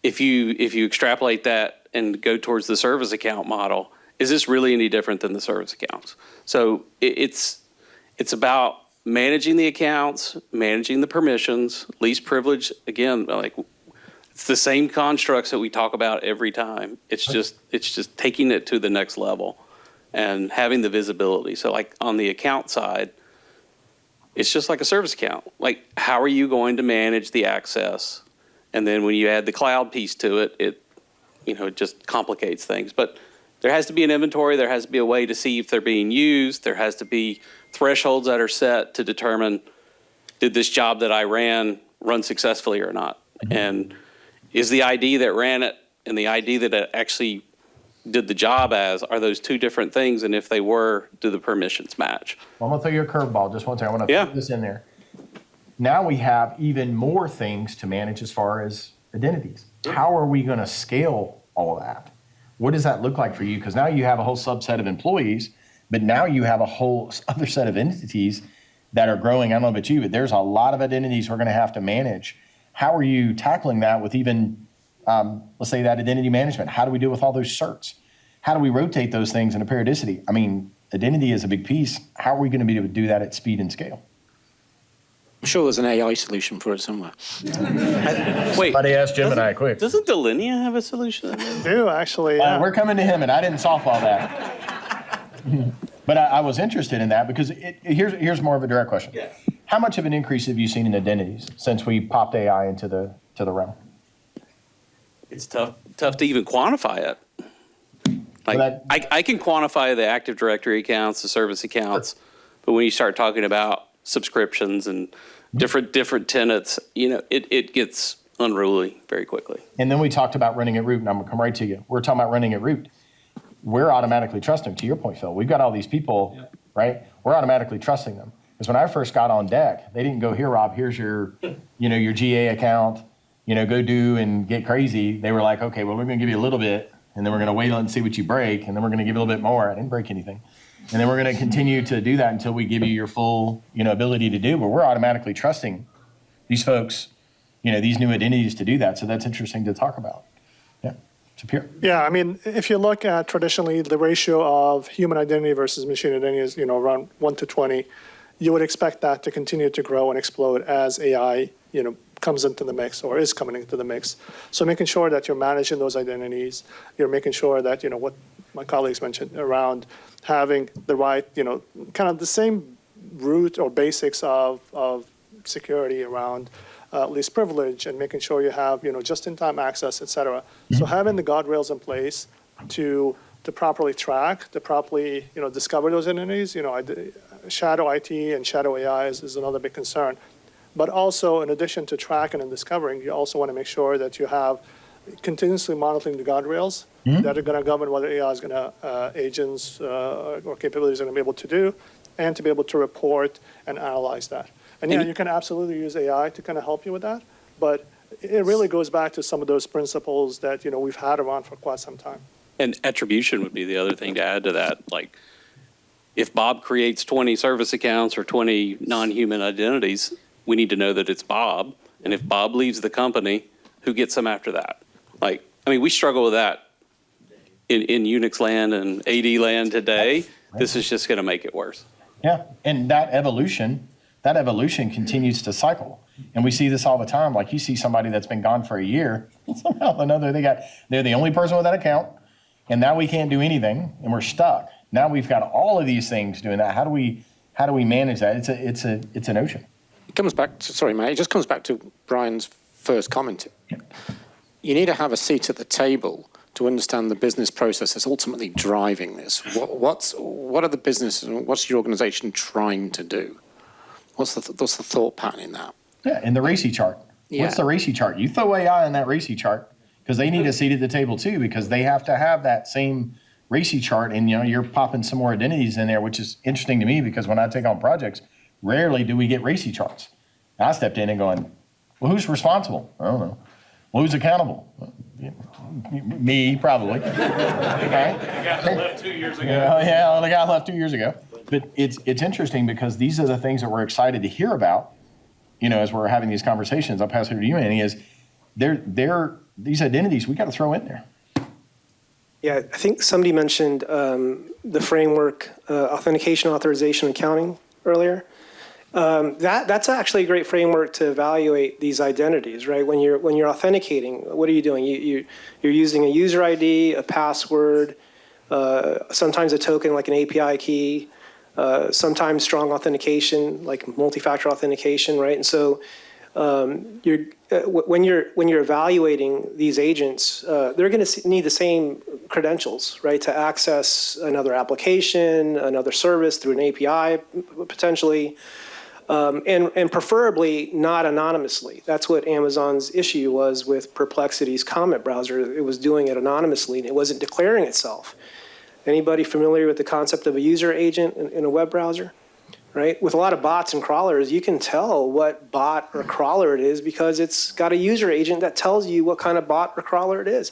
if you extrapolate that and go towards the service account model, is this really any different than the service accounts? So it's about managing the accounts, managing the permissions, least privilege. Again, like it's the same constructs that we talk about every time. It's just taking it to the next level and having the visibility. So like on the account side, it's just like a service account. Like how are you going to manage the access? And then when you add the cloud piece to it, it just complicates things. But there has to be an inventory. There has to be a way to see if they're being used. There has to be thresholds that are set to determine, did this job that I run successfully or not? Mm-hmm. And is the ID that ran it and the ID that it actually did the job are those two different things? And if they were, do the permissions match? Well, I'm going to throw you a curveball. Just one thing. I want to put this in there. Now we have even more things to manage as far as identities. How are we going to scale all of that? what does that look like for you? Because now you have a whole subset of employees, but now you have a whole other set of entities that are growing. I don't know about you, but there's a lot of identities we're going to have to manage. How are you tackling that with even, let's say, that identity management? How do we deal with all those certs? How do we rotate those things in a periodicity? I mean, identity is a big piece. How are we going to be able to do that at speed and scale? I'm sure there's an AI solution for it somewhere. Wait, Somebody ask Gemini quick. doesn't Delinea have a solution? Do actually, yeah. We're coming to him, and I didn't softball that. But I was interested in that because here's more of a direct question. Yeah. How much of an increase have you seen in identities since we popped AI into the realm? It's tough to even quantify it. Like, Well, I can quantify the Active Directory accounts, the service accounts, but when you start talking about subscriptions and different tenants, it gets unruly very quickly. And then we talked about running at root, and I'm going to come right to you. We're talking about running at root. We're automatically trusting, to your point, Phil. We've got all these people, right? We're automatically trusting them. Because when I first got on deck, they didn't go, here, Rob, here's your, your GA account, go do and get crazy. They were like, okay, well, we're going to give you a little bit, and then we're going to wait and see what you break, and then we're going to give you a little bit more. I didn't break anything. And then we're going to continue to do that until we give you your full, ability to do. But we're automatically trusting these folks, these new identities to do that. So that's interesting to talk about. Yeah, Shapiro. Yeah, I mean, if you look at traditionally the ratio of human identity versus machine identity is, around 1 to 20. You would expect that to continue to grow and explode as AI, comes into the mix or is coming into the mix. So making sure that you're managing those identities, you're making sure that, what my colleagues mentioned around having the right, kind of the same root or basics of security around least privilege and making sure you have, just-in-time access, et cetera. So having the guardrails in place to properly track, to properly, discover those identities, shadow IT and shadow AI is another big concern. But also, in addition to tracking and discovering, you also want to make sure that you have continuously monitoring the guardrails that are going to govern what AI is going to, agents or capabilities are going to be able to do, and to be able to report and analyze that. And yeah, you can absolutely use AI to kind of help you with that, but it really goes back to some of those principles that, we've had around for quite some time. And attribution would be the other thing to add to that. Like, if Bob creates 20 service accounts or 20 non-human identities, we need to know that it's Bob. And if Bob leaves the company, who gets them after that? We struggle with that in Unix land and AD land today. Right. This is just going to make it worse. Yeah, and that evolution continues to cycle. And we see this all the time. Like, you see somebody that's been gone for a year, somehow or another, they're the only person with that account, and now we can't do anything, and we're stuck. Now we've got all of these things doing that. How do we manage that? It's an ocean. It comes back to, sorry, mate, it just comes back to Brian's first comment. You need to have a seat at the table to understand the business process that's ultimately driving this. What are the businesses, what's your organization trying to do? What's the thought pattern in that? Yeah, and the RACI chart. Yeah. What's the RACI chart? You throw AI in that RACI chart because they need a seat at the table too, because they have to have that same RACI chart, and you're popping some more identities in there, which is interesting to me because when I take on projects, rarely do we get RACI charts. And I stepped in and going, well, who's responsible? I don't know. Well, who's accountable? Me, probably. The guy that left 2 years ago. Yeah, the guy left 2 years ago. But it's interesting because these are the things that we're excited to hear about, as we're having these conversations. I'll pass it over to you, Annie, is these identities we got to throw in there. Yeah, I think somebody mentioned the framework, authentication, authorization, accounting earlier. That's actually a great framework to evaluate these identities, right? When you're authenticating, what are you doing? You're using a user ID, a password, sometimes a token like an API key, sometimes strong authentication like multi-factor authentication, right? And so when you're evaluating these agents, they're going to need the same credentials, right, to access another application, another service through an API potentially. And preferably not anonymously. That's what Amazon's issue was with Perplexity's comment browser. It was doing it anonymously, and it wasn't declaring itself. Anybody familiar with the concept of a user agent in a web browser? Right? With a lot of bots and crawlers, you can tell what bot or crawler it is because it's got a user agent that tells you what kind of bot or crawler it is.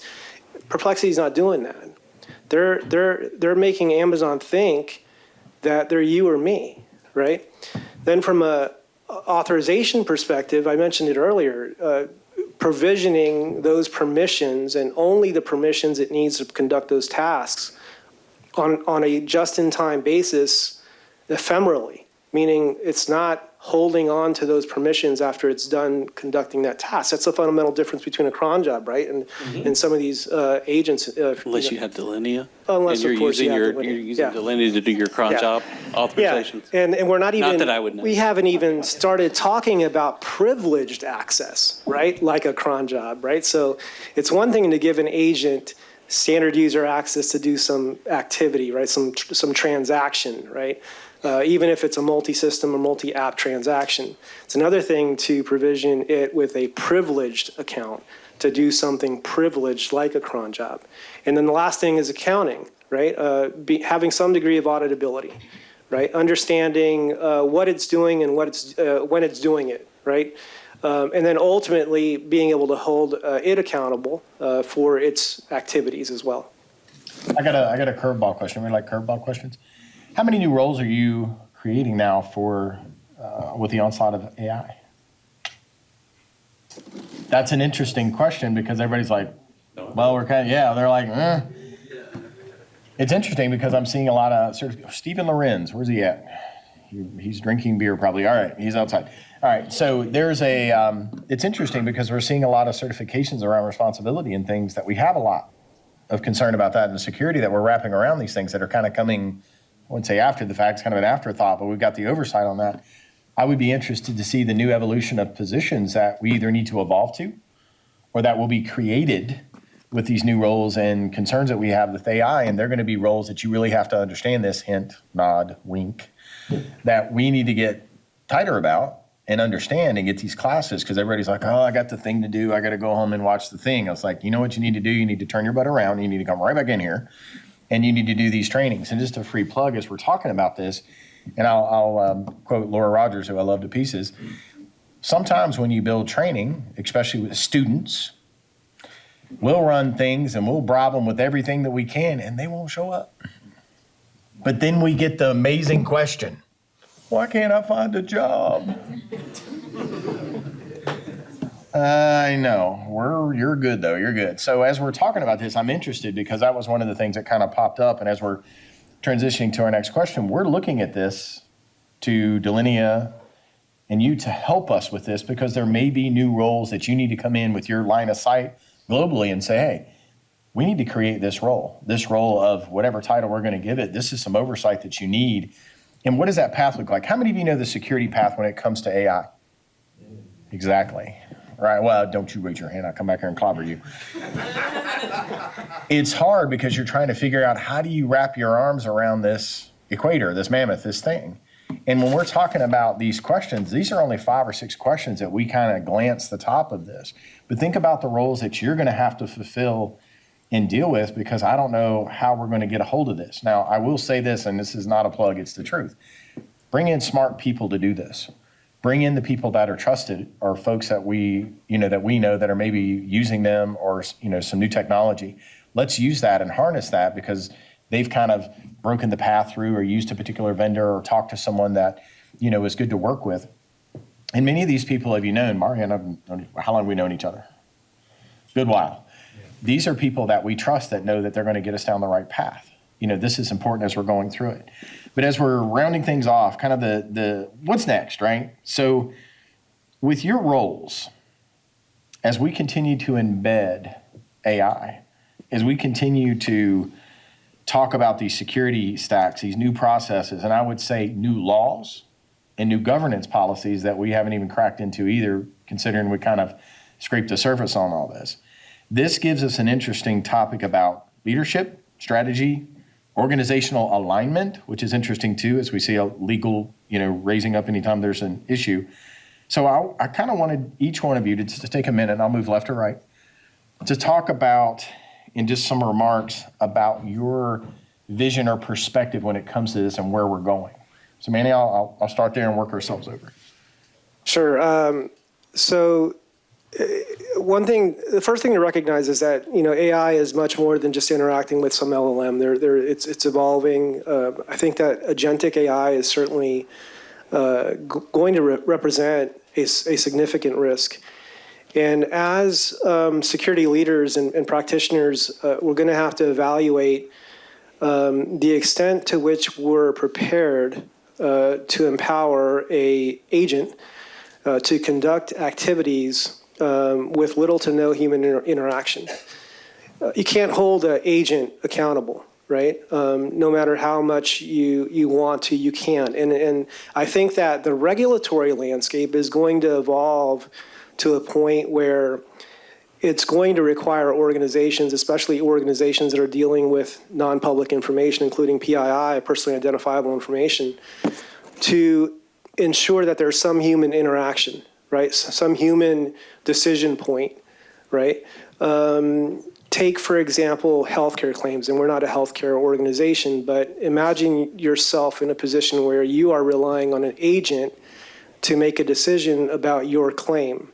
Perplexity's not doing that. They're making Amazon think that they're you or me, right? Then from a authorization perspective, I mentioned it earlier, provisioning those permissions and only the permissions it needs to conduct those tasks on a just-in-time basis ephemerally, meaning it's not holding on to those permissions after it's done conducting that task. That's a fundamental difference between a cron job, right? And some of these agents. Unless you have Delinea. Unless, and of course, you have you're Delinea. using Yeah. Delinea to do your cron Yeah. job authorizations. Yeah, and we're not even. Not that I would know. We haven't even started talking about privileged access, right? Like a cron job, right? So it's one thing to give an agent standard user access to do some activity, right? Some transaction, right? Even if it's a multi-system or multi-app transaction. It's another thing to provision it with a privileged account to do something privileged like a cron job. And then the last thing is accounting, right? Having some degree of auditability, right? Understanding what it's doing and when it's doing it, right? And then ultimately being able to hold it accountable for its activities as well. I got a curveball question. We like curveball questions. How many new roles are you creating now for with the onslaught of AI? That's an interesting question because everybody's like, well, we're kind of, yeah, they're like, eh. It's interesting because I'm seeing a lot of Stephen Lorenz. Where's he at? He's drinking beer probably. All right, he's outside. All right, so there's it's interesting because we're seeing a lot of certifications around responsibility and things that we have a lot of concern about that and the security that we're wrapping around these things that are kind of coming, I wouldn't say after the fact, it's kind of an afterthought, but we've got the oversight on that. I would be interested to see the new evolution of positions that we either need to evolve to or that will be created with these new roles and concerns that we have with AI. And they're going to be roles that you really have to understand this, hint, nod, wink, that we need to get tighter about and understand and get these classes because everybody's like, oh, I got the thing to do. I got to go home and watch the thing. I was like, you know what you need to do? You need to turn your butt around. You need to come right back in here and you need to do these trainings. And just a free plug as we're talking about this, and I'll quote Laura Rogers, who I love to pieces. Sometimes when you build training, especially with students, we'll run things and we'll bribe them with everything that we can and they won't show up. But then we get the amazing question, why can't I find a job? I know, you're good though, you're good. So as we're talking about this, I'm interested because that was one of the things that kind of popped up. And as we're transitioning to our next question, we're looking at this to Delinea and you to help us with this because there may be new roles that you need to come in with your line of sight globally and say, hey, we need to create this role of whatever title we're going to give it. This is some oversight that you need. And what does that path look like? How many of you know the security path when it comes to AI? Exactly. Right. Well, don't you raise your hand. I'll come back here and clobber you. It's hard because you're trying to figure out how do you wrap your arms around this equator, this mammoth, this thing. And when we're talking about these questions, these are only 5 or 6 questions that we kind of glance the top of this. But think about the roles that you're going to have to fulfill and deal with because I don't know how we're going to get a hold of this. Now, I will say this, and this is not a plug, it's the truth. Bring in smart people to do this. Bring in the people that are trusted or folks that we know that are maybe using them or, some new technology. Let's use that and harness that because they've kind of broken the path through or used a particular vendor or talked to someone that, is good to work with. And many of these people have known. Marianne, how long have we known each other? Good while. These are people that we trust that know that they're going to get us down the right path. This is important as we're going through it. But as we're rounding things off, kind of the what's next, right? So with your roles, as we continue to embed AI, as we continue to talk about these security stacks, these new processes, and I would say new laws and new governance policies that we haven't even cracked into either, considering we kind of scraped the surface on all this. This gives us an interesting topic about leadership, strategy, organizational alignment, which is interesting too, as we see a legal, raising up anytime there's an issue. So I kind of wanted each one of you to just take a minute, and I'll move left or right, to talk about, in just some remarks, about your vision or perspective when it comes to this and where we're going. So Manny, I'll start there and work ourselves over. Sure. So the first thing to recognize is that, AI is much more than just interacting with some LLM. It's evolving. I think that agentic AI is certainly going to represent a significant risk. And as security leaders and practitioners, we're going to have to evaluate the extent to which we're prepared to empower a agent to conduct activities with little to no human interaction. You can't hold an agent accountable, right? No matter how much you want to, you can't. And I think that the regulatory landscape is going to evolve to a point where it's going to require organizations, especially organizations that are dealing with non-public information, including PII, personally identifiable information, to ensure that there's some human interaction, right? Some human decision point, right? Take, for example, healthcare claims, and we're not a healthcare organization, but imagine yourself in a position where you are relying on an agent to make a decision about your claim.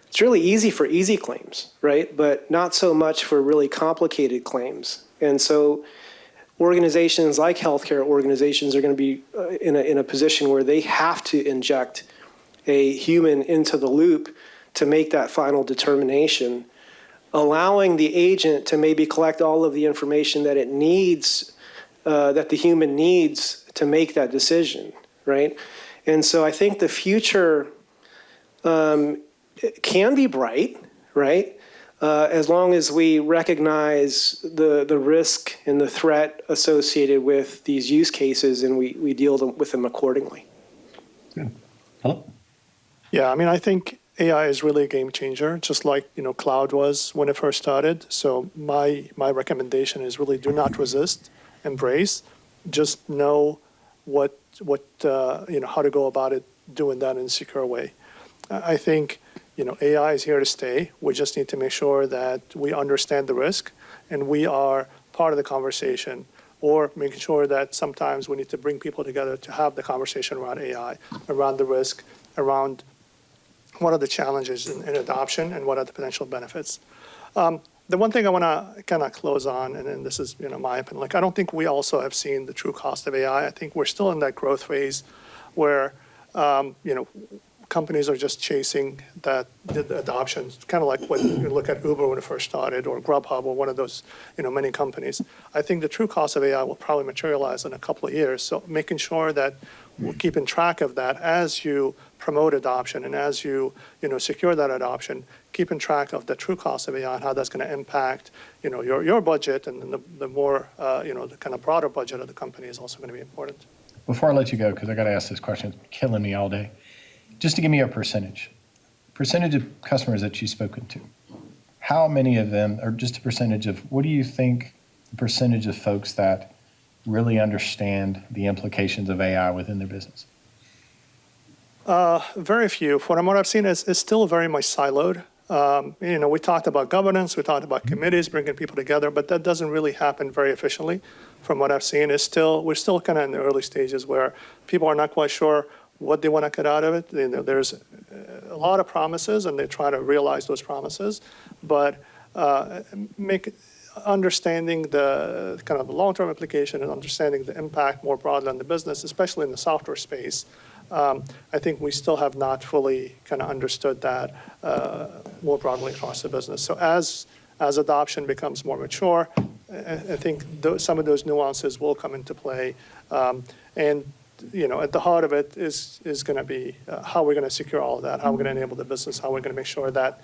It's really easy for easy claims, right? But not so much for really complicated claims. And so organizations like healthcare organizations are going to be in a position where they have to inject a human into the loop to make that final determination, allowing the agent to maybe collect all of the information that it needs, that the human needs to make that decision, right? And so I think the future can be bright, right? As long as we recognize the risk and the threat associated with these use cases and we deal with them accordingly. Good. Hello? Yeah, I mean, I think AI is really a game changer, just like, cloud was when it first started. So my recommendation is really do not resist, embrace, just know what how to go about it, doing that in a secure way. I think, AI is here to stay. We just need to make sure that we understand the risk and we are part of the conversation, or making sure that sometimes we need to bring people together to have the conversation around AI, around the risk, around what are the challenges in adoption and what are the potential benefits. The one thing I want to kind of close on, and this is my opinion, I don't think we also have seen the true cost of AI. I think we're still in that growth phase where companies are just chasing the adoption. It's kind of like when you look at Uber when it first started, or Grubhub, or one of those many companies. I think the true cost of AI will probably materialize in a couple of years. So making sure that we're keeping track of that as you promote adoption and as you secure that adoption, keeping track of the true cost of AI and how that's going to impact your budget, and the more the kind of broader budget of the company is also going to be important. Before I let you go, because I got to ask this question, it's killing me all day. Just to give me a percentage of customers that you've spoken to, how many of them, or just a percentage of, what do you think the percentage of folks that really understand the implications of AI within their business? Very few. From what I've seen, is still very much siloed. We talked about governance, we talked about committees, bringing people together, but that doesn't really happen very efficiently. From what I've seen, we're still kind of in the early stages where people are not quite sure what they want to get out of it. There's a lot of promises, and they try to realize those promises, but understanding the kind of the long-term implication and understanding the impact more broadly on the business, especially in the software space, I think we still have not fully kind of understood that more broadly across the business. So as adoption becomes more mature, I think some of those nuances will come into play. And at the heart of it is going to be how we're going to secure all of that, how we're going to enable the business, how we're going to make sure that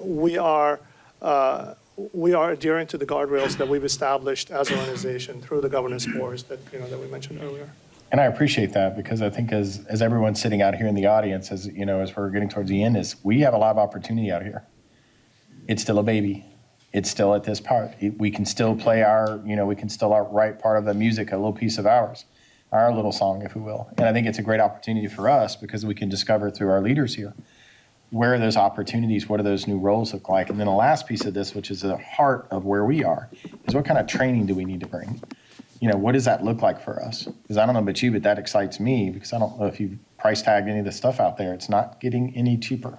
we are adhering to the guardrails that we've established as an organization through the governance boards that we mentioned earlier. And I appreciate that, because I think as everyone's sitting out here in the audience, as we're getting towards the end, is we have a lot of opportunity out here. It's still a baby. It's still at this part. We can still play we can still write part of the music, a little piece of ours, our little song, if we will. And I think it's a great opportunity for us, because we can discover through our leaders here, where are those opportunities, what do those new roles look like? And then the last piece of this, which is the heart of where we are, is what kind of training do we need to bring? What does that look like for us? Because I don't know about you, but that excites me, because I don't know if you've price tagged any of the stuff out there. It's not getting any cheaper.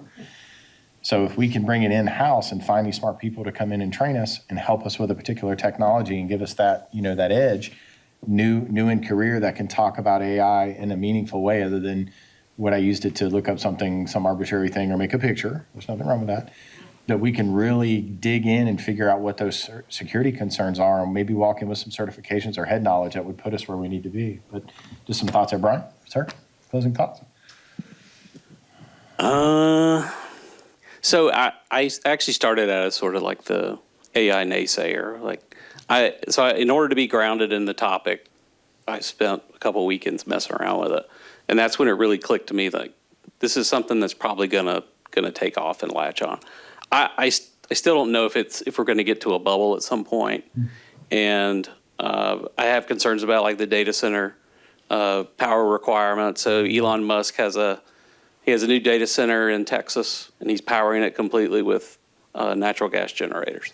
So if we can bring it in-house and find these smart people to come in and train us and help us with a particular technology and give us that, that edge, new in career that can talk about AI in a meaningful way other than what I used it to look up something, some arbitrary thing or make a picture. There's nothing wrong with that. That we can really dig in and figure out what those security concerns are and maybe walk in with some certifications or head knowledge that would put us where we need to be. But just some thoughts there, Brian? Sir, closing thoughts? So I actually started out as sort of like the AI naysayer. In order to be grounded in the topic, I spent a couple of weekends messing around with it, and that's when it really clicked to me. Like, this is something that's probably gonna take off and latch on. I still don't know if we're going to get to a bubble at some point, and I have concerns about like the data center power requirement. So Elon Musk has a new data center in Texas, and he's powering it completely with natural gas generators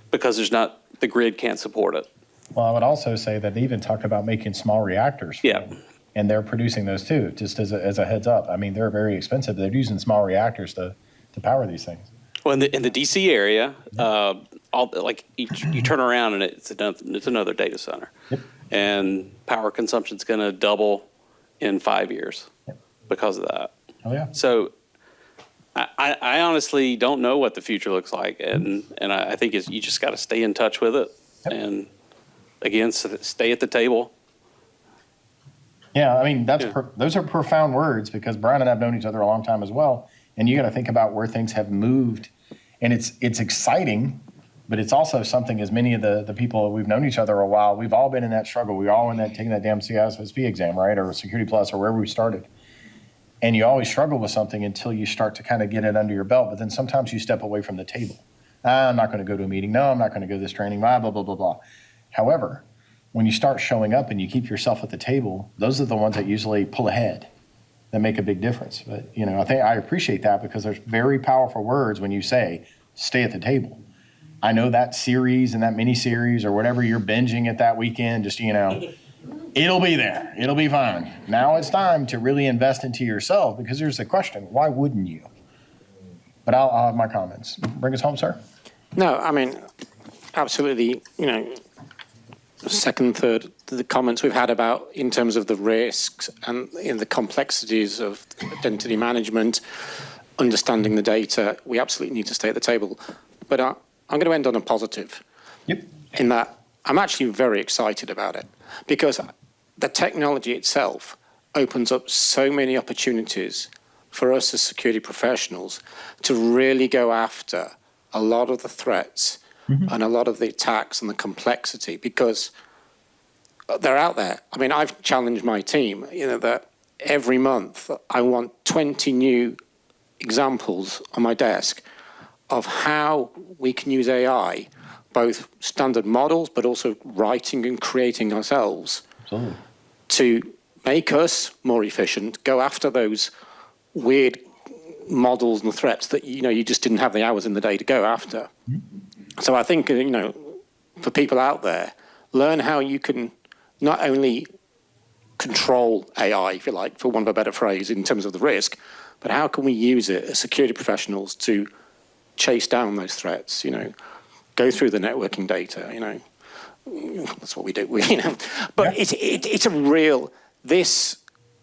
because the grid can't support it. Well, I would also say that they even talked about making small reactors. Yeah. And they're producing those too, just as a heads up. I mean, they're very expensive. They're using small reactors to power these things. Well, in the DC area, you turn around and it's another data center, and power consumption's going to double in 5 years because of that. Oh yeah. So I honestly don't know what the future looks like, and I think you just got to stay in touch with it, and again, stay at the table. Yeah, I mean, those are profound words because Brian and I have known each other a long time as well. And you got to think about where things have moved. And it's exciting, but it's also something, as many of the people we've known each other a while, we've all been in that struggle. We're all taking that damn CISO exam, right? Or Security Plus or wherever we started. And you always struggle with something until you start to kind of get it under your belt. But then sometimes you step away from the table. I'm not going to go to a meeting. No, I'm not going to go to this training, blah, blah, blah, blah, blah. However, when you start showing up and you keep yourself at the table, those are the ones that usually pull ahead, that make a big difference. But, I think I appreciate that because there's very powerful words when you say, stay at the table. I know that series and that mini series or whatever you're binging at that weekend, just, it'll be there. It'll be fine. Now it's time to really invest into yourself because there's a question, why wouldn't you? But I'll have my comments. Bring us home, sir. No, I mean, absolutely, second, third, the comments we've had about in terms of the risks and in the complexities of identity management, understanding the data, we absolutely need to stay at the table. But I'm going to end on a positive. Yep. In that I'm actually very excited about it because the technology itself opens up so many opportunities for us as security professionals to really go after a lot of the threats and a lot of the attacks and the complexity because they're out there. I mean, I've challenged my team, that every month I want 20 new examples on my desk of how we can use AI, both standard models, but also writing and creating ourselves to make us more efficient, go after those weird models and threats that, you just didn't have the hours in the day to go after. So I think, for people out there, learn how you can not only control AI, if you like, for want of a better phrase, in terms of the risk, but how can we use it as security professionals to chase down those threats, go through the networking data, that's what we do, But it's a real, this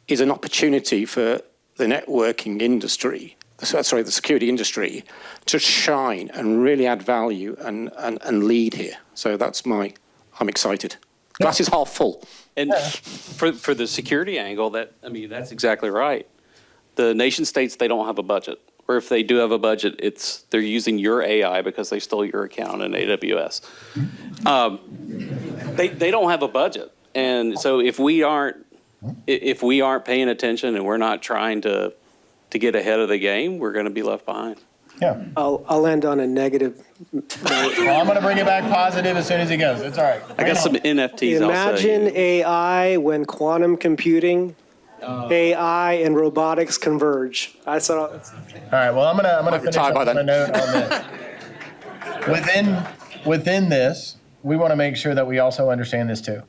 is an opportunity for the networking industry, the security industry, to shine and really add value and lead here. So I'm excited. Glass is half full. And for the security angle, that's exactly right. The nation states, they don't have a budget. Or if they do have a budget, they're using your AI because they stole your account in AWS. They don't have a budget. And so if we aren't paying attention and we're not trying to get ahead of the game, we're going to be left behind. Yeah. I'll end on a negative note. Well, I'm going to bring it back positive as soon as he goes. It's all right. I got some NFTs Imagine AI when quantum computing, AI and robotics converge. All right. Well, I'm gonna finish up with a note on this. Within this, we want to make sure that we also understand this too.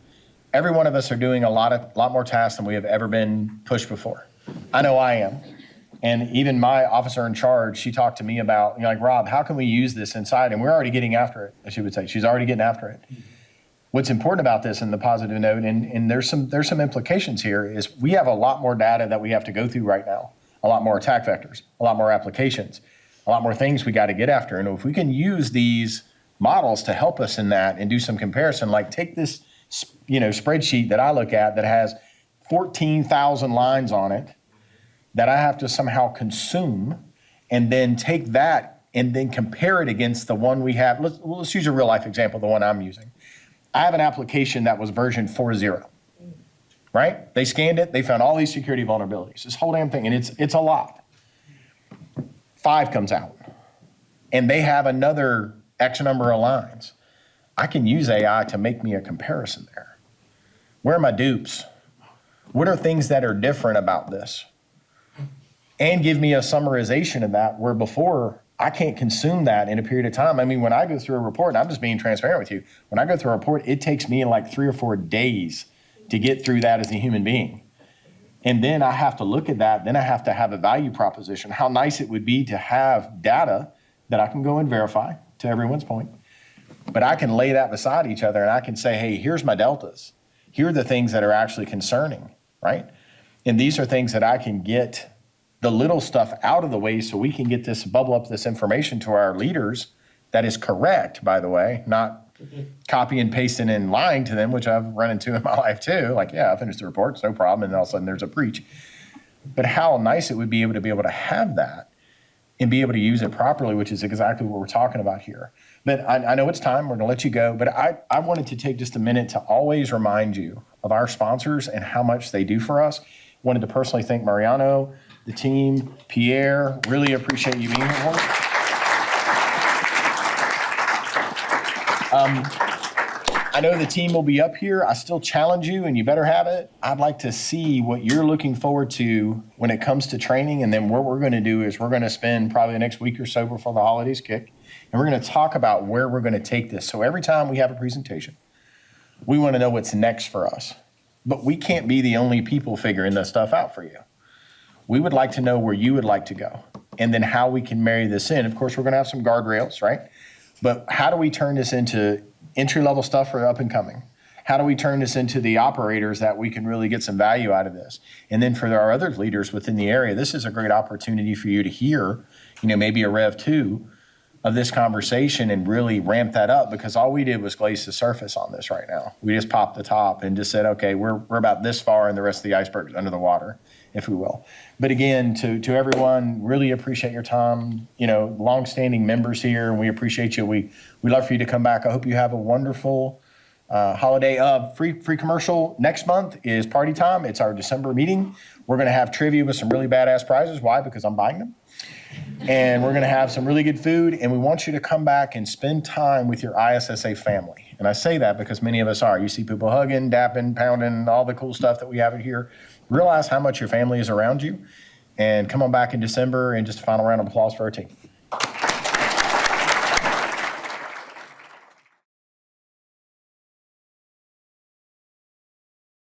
Every one of us are doing a lot more tasks than we have ever been pushed before. I know I am. And even my officer in charge, she talked to me about, you know, like, Rob, how can we use this inside? And we're already getting after it, as she would say. She's already getting after it. What's important about this in the positive note, and there's some implications here, is we have a lot more data that we have to go through right now, a lot more attack vectors, a lot more applications, a lot more things we got to get after. And if we can use these models to help us in that and do some comparison, like take this, you know, spreadsheet that I look at that has 14,000 lines on it that I have to somehow consume, and then take that and then compare it against the one we have. Let's use a real life example, the one I'm using. I have an application that was version 4.0, right? They scanned it, they found all these security vulnerabilities, this whole damn thing, and it's a lot. 5 comes out, and they have another X number of lines. I can use AI to make me a comparison there. Where are my dupes? What are things that are different about this? And give me a summarization of that, where before I can't consume that in a period of time. I mean, when I go through a report, and I'm just being transparent with you, when I go through a report, it takes me like 3 or 4 days to get through that as a human being. And then I have to look at that, then I have to have a value proposition. How nice it would be to have data that I can go and verify, to everyone's point. But I can lay that beside each other, and I can say, hey, here's my deltas. Here are the things that are actually concerning, right? And these are things that I can get the little stuff out of the way so we can get this, bubble up this information to our leaders that is correct, by the way, not copy and pasting and lying to them, which I've run into in my life too. Like, yeah, I finished the report, it's no problem, and all of a sudden there's a breach. But how nice it would be able to have that and be able to use it properly, which is exactly what we're talking about here. But I know it's time, we're gonna let you go, but I wanted to take just a minute to always remind you of our sponsors and how much they do for us. Wanted to personally thank Mariano, the team, Pierre, really appreciate you being here. I know the team will be up here. I still challenge you, and you better have it. I'd like to see what you're looking forward to when it comes to training, and then what we're going to do is we're going to spend probably the next week or so before the holidays kick, and we're going to talk about where we're going to take this. So every time we have a presentation, we want to know what's next for us. But we can't be the only people figuring this stuff out for you. We would like to know where you would like to go, and then how we can marry this in. Of course, we're going to have some guardrails, right? But how do we turn this into entry-level stuff for up and coming? How do we turn this into the operators that we can really get some value out of this? And then for our other leaders within the area, this is a great opportunity for you to hear, maybe a Rev 2 of this conversation and really ramp that up, because all we did was glaze the surface on this right now. We just popped the top and just said, okay, we're about this far and the rest of the iceberg is under the water, if we will. But again, to everyone, really appreciate your time, longstanding members here, and we appreciate you. We love for you to come back. I hope you have a wonderful holiday. Free commercial next month is party time. It's our December meeting. We're going to have trivia with some really badass prizes. Why? Because I'm buying them. And we're going to have some really good food, and we want you to come back and spend time with your ISSA family. And I say that because many of us are. You see people hugging, dapping, pounding, all the cool stuff that we have in here. Realize how much your family is around you, and come on back in December, and just a final round of applause for our team.